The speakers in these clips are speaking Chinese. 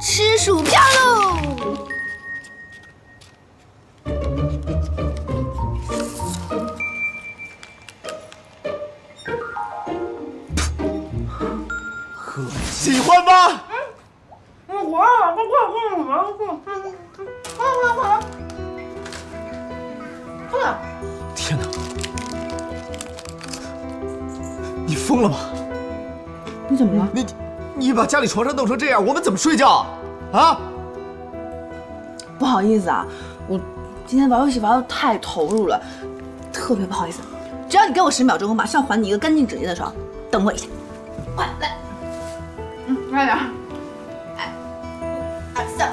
吃薯片喽！喜欢吗？我快！天哪！你疯了吗？你怎么了？你把家里床上弄成这样，我们怎么睡觉啊？不好意思啊，我今天玩游戏玩的太投入了，特别不好意思。只要你给我10秒钟，我马上还你一个干净整洁的床。等我一下，快来，快点！1、2、3，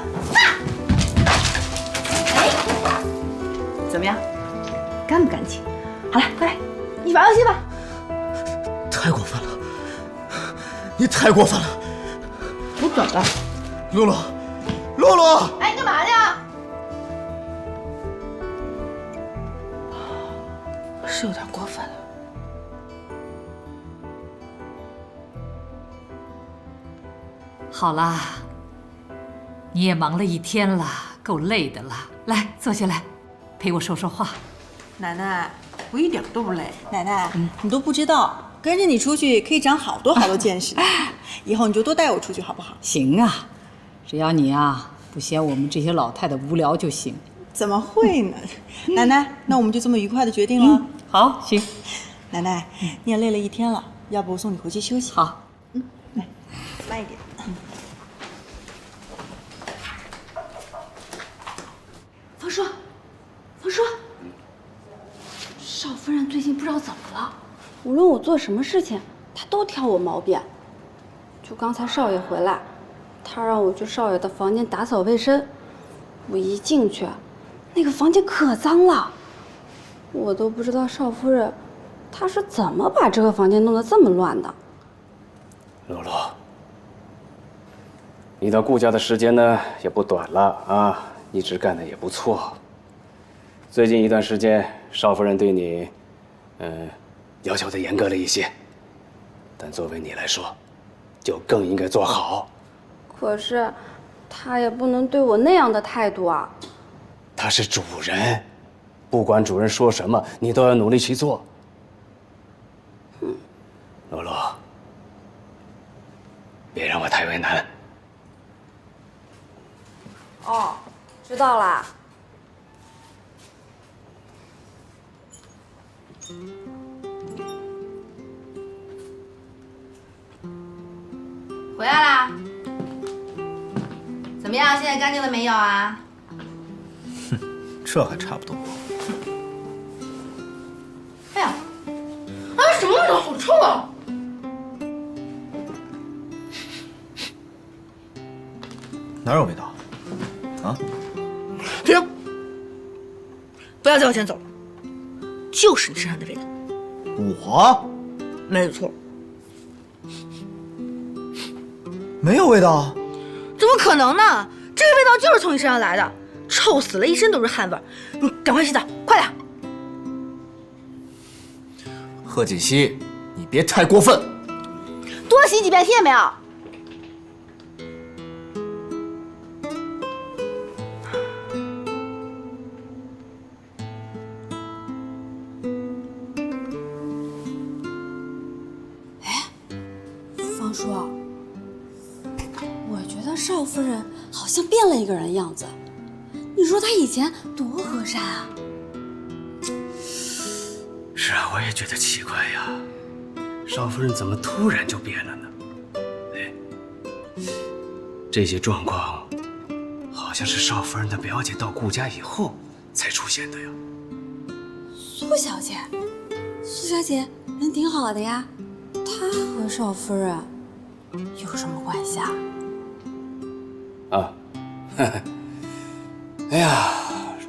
哎，怎么样？干不干净？好了，快来，一起玩游戏吧。太过分了！你太过分了！我怎么了？露露，露露！哎，你干嘛呢？是有点过分了。好啦，你也忙了一天了，够累的了。来，坐下来，陪我说说话。奶奶，我一点都不累。奶奶，你都不知道，跟着你出去可以长好多好多见识。以后你就多带我出去好不好？行啊，只要你啊不嫌我们这些老太太无聊就行。怎么会呢？奶奶，那我们就这么愉快的决定了。好，行。奶奶，你也累了一天了，要不我送你回去休息？好。来，慢一点。方叔，方叔，少夫人最近不知道怎么了，无论我做什么事情，她都挑我毛病。就刚才少爷回来，他让我去少爷的房间打扫卫生，我一进去，那个房间可脏了，我都不知道少夫人她是怎么把这个房间弄得这么乱的。露露，你到顾家的时间呢也不短了啊，一直干的也不错。最近一段时间，少夫人对你，要求的严格了一些，但作为你来说，就更应该做好。可是，她也不能对我那样的态度啊。她是主人，不管主人说什么，你都要努力去做。露露，别让我太为难。哦，知道啦。回来啦？怎么样？现在干净了没有啊？这还差不多。哎呀，哎，什么味道？好臭啊！哪有味道？啊？停！不要在我前走了，就是你身上的味道。我没错。没有味道。怎么可能呢？这个味道就是从你身上来的，臭死了，一身都是汗味儿。你赶快洗澡，快点！贺锦熙，你别太过分。多洗几遍，听见没有？方叔，我觉得少夫人好像变了一个人样子。你说她以前多和善啊！是啊，我也觉得奇怪呀，少夫人怎么突然就变了呢？哎，这些状况好像是少夫人的表姐到顾家以后才出现的呀。苏小姐，苏小姐人挺好的呀，她和少夫人有什么关系啊？啊，呵呵，哎呀，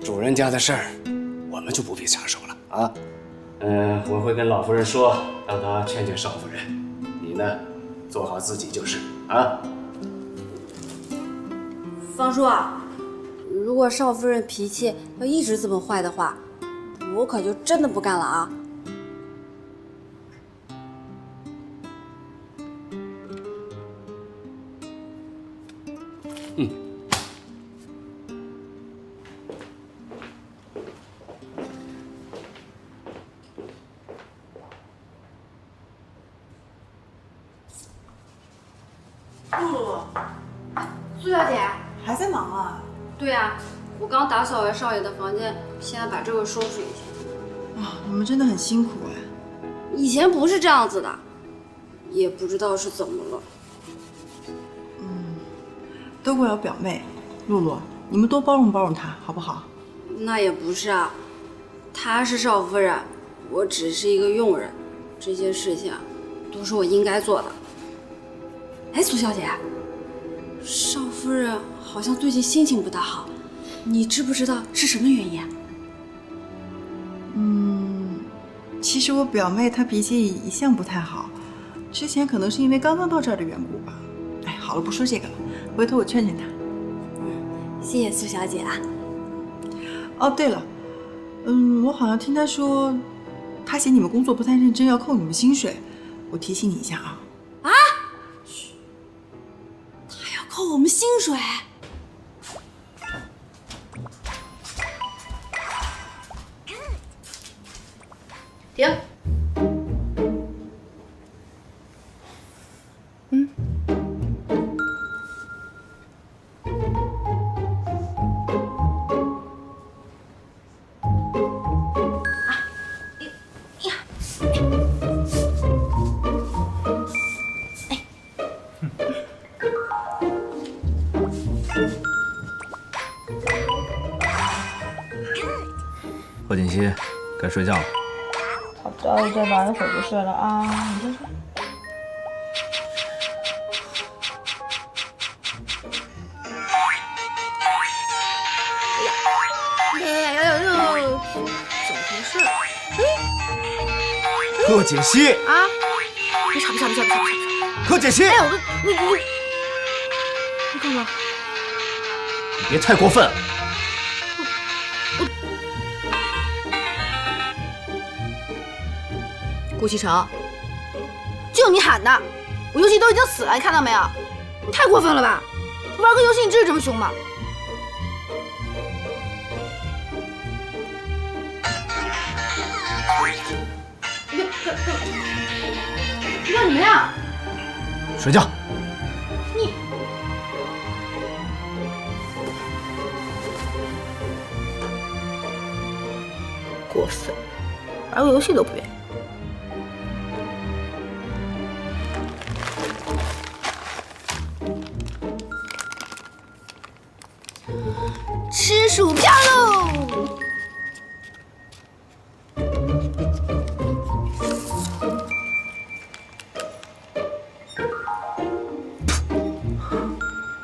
主人家的事儿，我们就不必插手了啊。我会跟老夫人说，让她劝劝少夫人。你呢，做好自己就是啊。方叔啊，如果少夫人脾气要一直这么坏的话，我可就真的不干了啊。苏小姐，还在忙啊？对呀，我刚打扫完少爷的房间，现在把这个收拾一下。啊，你们真的很辛苦哎。以前不是这样子的，也不知道是怎么了。都怪我表妹，露露，你们多包容包容她，好不好？那也不是啊，她是少夫人，我只是一个佣人，这些事情都是我应该做的。哎，苏小姐，少夫人好像最近心情不大好，你知不知道是什么原因啊？其实我表妹她脾气一向不太好，之前可能是因为刚刚到这儿的缘故吧。哎，好了，不说这个了，回头我劝劝她。谢谢苏小姐啊。哦，对了，我好像听她说，她嫌你们工作不太认真，要扣你们薪水。我提醒你一下啊。她要扣我们薪水？停。贺锦熙，该睡觉了。好的，再玩一会儿就睡了啊。你先睡。怎么回事？贺锦熙，啊！别吵！贺锦熙，哎，我跟你干嘛？你别太过分。顾启成，就你喊的，我游戏都已经死了，你看到没有？你太过分了吧！玩个游戏你至于这么凶吗？你干什么呀？睡觉。你过分，玩个游戏都不愿意。吃薯片喽！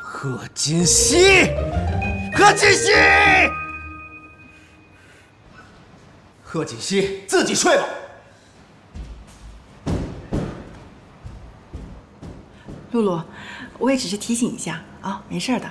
贺锦熙，贺锦熙，贺锦熙，自己睡吧。露露，我也只是提醒一下啊，没事的。